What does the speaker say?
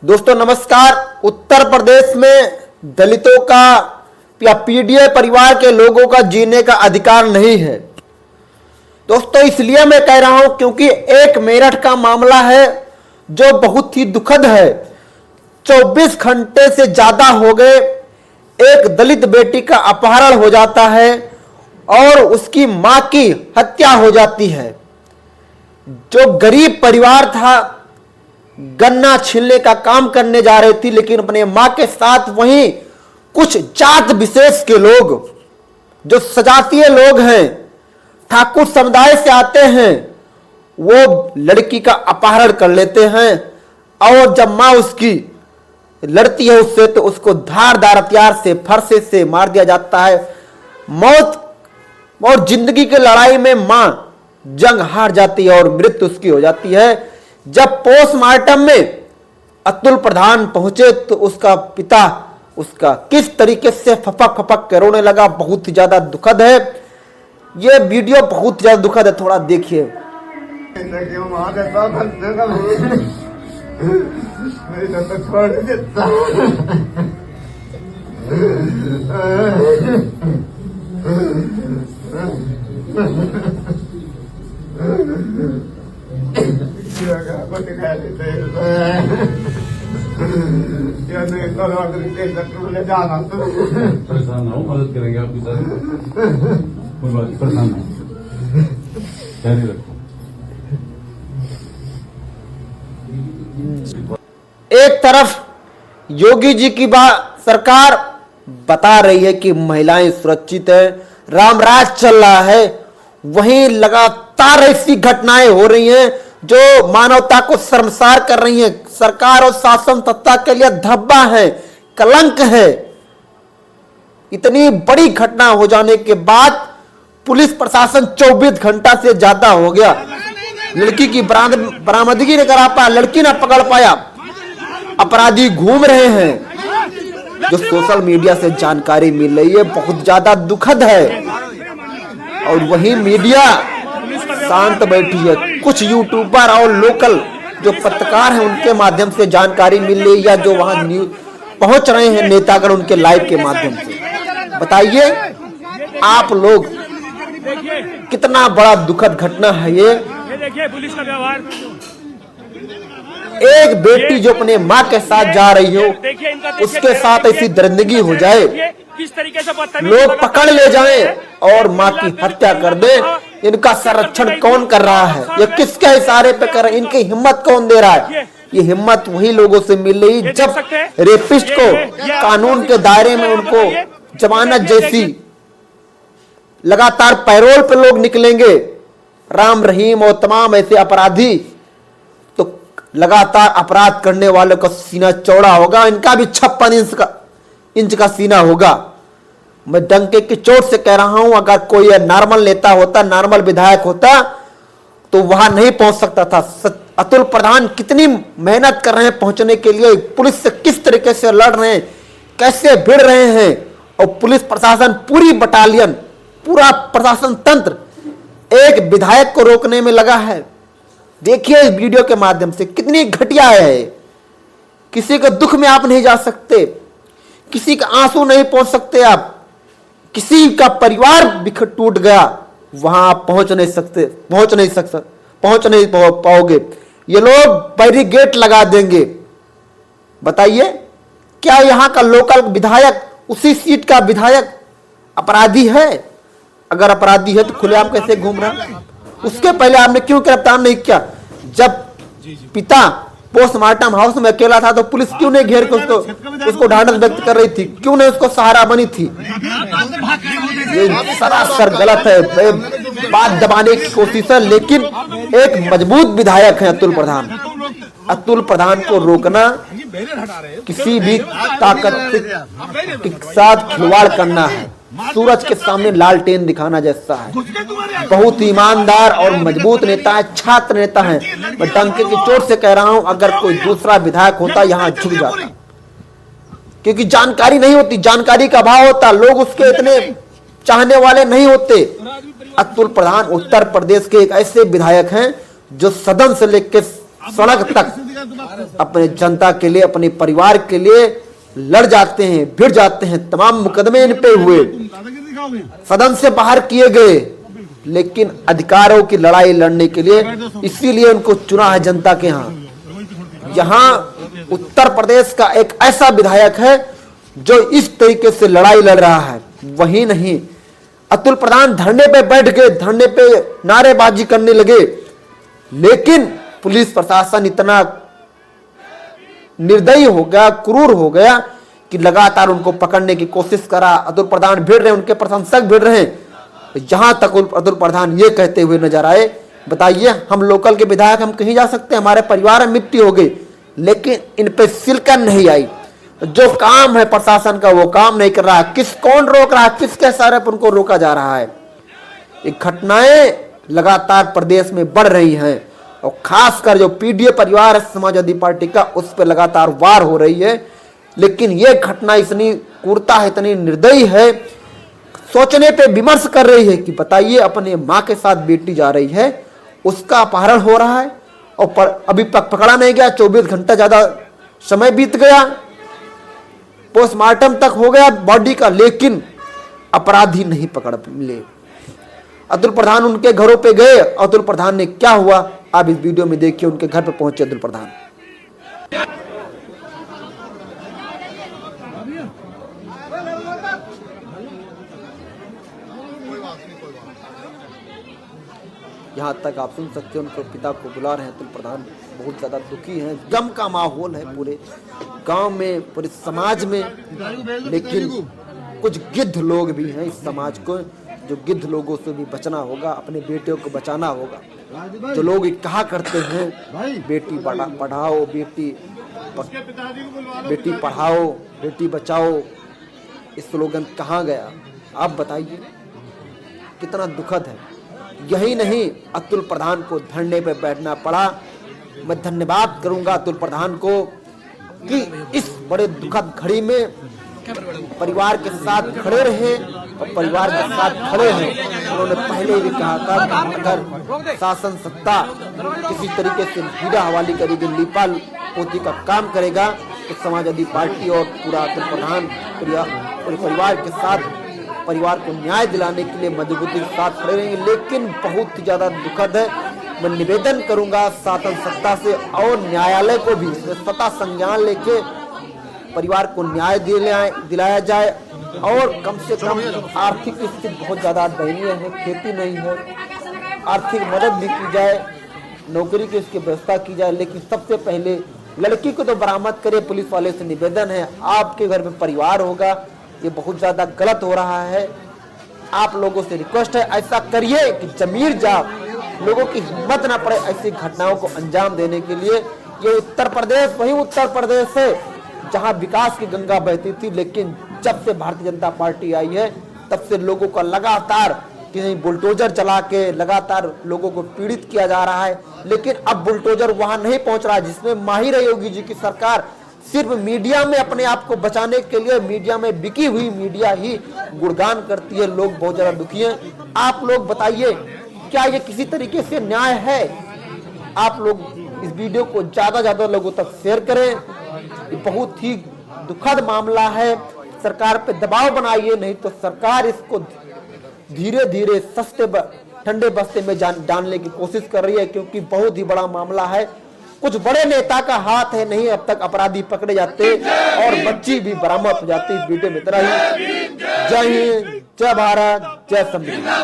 दोस्तों नमस्कार। उत्तर प्रदेश में दलितों का या पीडीए परिवार के लोगों का जीने का अधिकार नहीं है। दोस्तों इसलिए मैं कह रहा हूं क्योंकि एक मेरठ का मामला है जो बहुत ही दुखद है। 24 घंटे से ज्यादा हो गए, एक दलित बेटी का अपहरण हो जाता है और उसकी मां की हत्या हो जाती है। जो गरीब परिवार था, गन्ना छीलने का काम करने जा रही थी, लेकिन अपने मां के साथ वहीं कुछ जात विशेष के लोग जो सजातीय लोग हैं, ठाकुर समुदाय से आते हैं, वो लड़की का अपहरण कर लेते हैं और जब मां उसकी लड़ती है उससे तो उसको धारदार हथियार से फरसे से मार दिया जाता है। मौत और जिंदगी की लड़ाई में मां जंग हार जाती है और मृत्यु उसकी हो जाती है। जब पोस्टमार्टम में अतुल प्रधान पहुंचे तो उसका पिता उसका किस तरीके से फपक फपक के रोने लगा, बहुत ही ज्यादा दुखद है। यह वीडियो बहुत ज्यादा दुखद है, थोड़ा देखिए। परेशान ना हो, मदद करेंगे आपकी सारी। कोई बात नहीं, परेशान ना हो, धैर्य रखो। एक तरफ योगी जी की सरकार बता रही है कि महिलाएं सुरक्षित है, रामराज चल रहा है, वहीं लगातार ऐसी घटनाएं हो रही हैं जो मानवता को शर्मसार कर रही हैं। सरकार और शासन सत्ता के लिए धब्बा है, कलंक है। इतनी बड़ी घटना हो जाने के बाद पुलिस प्रशासन 24 घंटा से ज्यादा हो गया, लड़की की बरामदगी नहीं करा पाया, लड़की ना पकड़ पाया, अपराधी घूम रहे हैं। जो सोशल मीडिया से जानकारी मिल रही है बहुत ज्यादा दुखद है और वही मीडिया शांत बैठी है। कुछ यूट्यूबर और लोकल जो पत्रकार हैं उनके माध्यम से जानकारी मिल रही या जो वहां पहुंच रहे हैं नेतागण उनके लाइव के माध्यम से। बताइए आप लोग कितना बड़ा दुखद घटना है ये। देखिए पुलिस का व्यवहार, एक बेटी जो अपने माँ के साथ जा रही हो उसके साथ ऐसी दरिंदगी हो जाए, किस तरीके से लोग पकड़ ले जाएं और माँ की हत्या कर दे। इनका संरक्षण कौन कर रहा है? ये किसके इशारे पे कर रहे हैं? इनकी हिम्मत कौन दे रहा है? ये हिम्मत वही लोगों से मिल रही जब रेपिस्ट को कानून के दायरे में उनको जमानत जैसी लगातार पैरोल पे लोग निकलेंगे, राम रहीम और तमाम ऐसे अपराधी, तो लगातार अपराध करने वालों का सीना चौड़ा होगा। इनका भी 56 इंच का सीना होगा। मैं डंके की चोट से कह रहा हूं, अगर कोई नॉर्मल नेता होता, नॉर्मल विधायक होता तो वहां नहीं पहुंच सकता था। अतुल प्रधान कितनी मेहनत कर रहे हैं पहुंचने के लिए, पुलिस से किस तरीके से लड़ रहे हैं, कैसे भिड़ रहे हैं, और पुलिस प्रशासन पूरी बटालियन, पूरा प्रशासन तंत्र एक विधायक को रोकने में लगा है। देखिए इस वीडियो के माध्यम से कितनी घटिया है। किसी के दुख में आप नहीं जा सकते, किसी का आंसू नहीं पहुंच सकते आप, किसी का परिवार बिखर टूट गया, वहां आप पहुंच नहीं पाओगे। ये लोग बैरिकेड लगा देंगे। बताइए क्या यहां का लोकल विधायक, उसी सीट का विधायक अपराधी है? अगर अपराधी है तो खुलेआम कैसे घूम रहा? उसके पहले आपने क्यों गिरफ्तार नहीं किया? जब पिता पोस्टमार्टम हाउस में अकेला था तो पुलिस क्यों नहीं घेर के उसको ढांढस व्यक्त कर रही थी? क्यों नहीं उसको सहारा बनी थी? ये सरासर गलत है, बात दबाने की कोशिश है। लेकिन एक मजबूत विधायक है अतुल प्रधान। अतुल प्रधान को रोकना किसी भी ताकत के साथ खिलवाड़ करना है, सूरज के सामने लालटेन दिखाना जैसा है। बहुत ईमानदार और मजबूत नेता है, छात्र नेता है। मैं डंके की चोट से कह रहा हूं, अगर कोई दूसरा विधायक होता यहां झुक जाता, क्योंकि जानकारी नहीं होती, जानकारी का अभाव होता, लोग उसके इतने चाहने वाले नहीं होते। अतुल प्रधान उत्तर प्रदेश के एक ऐसे विधायक हैं जो सदन से लेकर सड़क तक अपने जनता के लिए, अपने परिवार के लिए लड़ जाते हैं, भिड़ जाते हैं। तमाम मुकदमे इन पे हुए, सदन से बाहर किए गए, लेकिन अधिकारों की लड़ाई लड़ने के लिए, इसीलिए उनको चुना है जनता के यहाँ उत्तर प्रदेश का एक ऐसा विधायक है जो इस तरीके से लड़ाई लड़ रहा है। वही नहीं, अतुल प्रधान धरने पे बैठ गए, धरने पे नारेबाजी करने लगे, लेकिन पुलिस प्रशासन इतना निर्दयी हो गया, क्रूर हो गया कि लगातार उनको पकड़ने की कोशिश करा। अतुल प्रधान भिड़ रहे, उनके प्रशंसक भिड़ रहे हैं। जहां तक अतुल प्रधान ये कहते हुए नजर आए, बताइए हम लोकल के विधायक, हम कहीं जा सकते हैं, हमारे परिवार में मिट्टी हो गई, लेकिन इन पे सिलकन नहीं आई। जो काम है प्रशासन का वो काम नहीं कर रहा है। कौन रोक रहा है, किसके सहारे पर उनको रोका जा रहा है? ये घटनाएं लगातार प्रदेश में बढ़ रही हैं और खासकर जो पीडीए परिवार है समाजवादी पार्टी का, उस पर लगातार वार हो रही है। लेकिन ये घटना इतनी क्रूरता है, इतनी निर्दयी है, सोचने पे विमर्श कर रही है कि बताइए अपने माँ के साथ बेटी जा रही है, उसका अपहरण हो रहा है और अभी तक पकड़ा नहीं गया। 24 घंटा ज्यादा समय बीत गया, पोस्टमार्टम तक हो गया बॉडी का, लेकिन अपराधी नहीं पकड़ मिले। अतुल प्रधान उनके घरों पे गए, अतुल प्रधान ने क्या हुआ आप इस वीडियो में देखिए। उनके घर पे पहुंचे अतुल प्रधान। यहाँ तक आप सुन सकते हैं, उनके पिता को बुला रहे हैं। अतुल प्रधान बहुत ज्यादा दुखी हैं, गम का माहौल है पूरे गांव में, पूरे समाज में। लेकिन कुछ गिद्ध लोग भी हैं इस समाज को, जो गिद्ध लोगों से भी बचना होगा, अपने बेटियों को बचाना होगा। जो लोग कहा करते हैं बेटी पढ़ाओ, बेटी पढ़ाओ, बेटी बचाओ, इस स्लोगन कहाँ गया? आप बताइए, कितना दुखद है। यही नहीं, अतुल प्रधान को धरने पे बैठना पड़ा। मैं धन्यवाद करूंगा अतुल प्रधान को कि इस बड़े दुखद घड़ी में परिवार के साथ खड़े रहे और परिवार के साथ खड़े हैं। उन्होंने पहले भी कहा था कि अगर शासन सत्ता किसी तरीके से हीरा हवाली करेगी, लीपा पोती का काम करेगा, तो समाजवादी पार्टी और पूरा अतुल प्रधान पूरे परिवार के साथ, परिवार को न्याय दिलाने के लिए मजबूती के साथ खड़े रहेंगे। लेकिन बहुत ज्यादा दुखद है। मैं निवेदन करूंगा शासन सत्ता से और न्यायालय को भी सत्ता संज्ञान लेके परिवार को न्याय दिलाया जाए और कम से कम आर्थिक स्थिति बहुत ज्यादा दयनीय है, खेती नहीं है, आर्थिक मदद भी की जाए, नौकरी की इसकी व्यवस्था की जाए। लेकिन सबसे पहले लड़की को तो बरामद करे। पुलिस वाले से निवेदन है, आपके घर में परिवार होगा, ये बहुत ज्यादा गलत हो रहा है। आप लोगों से रिक्वेस्ट है, ऐसा करिए कि जमीर जा, लोगों की हिम्मत ना पड़े ऐसी घटनाओं को अंजाम देने के लिए। ये उत्तर प्रदेश वही उत्तर प्रदेश है जहां विकास की गंगा बहती थी, लेकिन जब से भारतीय जनता पार्टी आई है तब से लोगों का लगातार कि बुलडोजर चला के लगातार लोगों को पीड़ित किया जा रहा है। लेकिन अब बुलडोजर वहां नहीं पहुंच रहा, जिसमें माहिर योगी जी की सरकार सिर्फ मीडिया में अपने आप को बचाने के लिए, मीडिया में बिकी हुई मीडिया ही गुणगान करती है। लोग बहुत ज्यादा दुखी हैं। आप लोग बताइए, क्या ये किसी तरीके से न्याय है? आप लोग इस वीडियो को ज्यादा लोगों तक शेयर करें। ये बहुत ही दुखद मामला है। सरकार पे दबाव बनाइए, नहीं तो सरकार इसको धीरे धीरे सस्ते ठंडे बस्ते में डालने की कोशिश कर रही है, क्योंकि बहुत ही बड़ा मामला है। कुछ बड़े नेता का हाथ है, नहीं अब तक अपराधी पकड़े जाते और बच्ची भी बरामद हो जाती। इस वीडियो में इतना ही। जय हिंद, जय भारत, जय संविधान।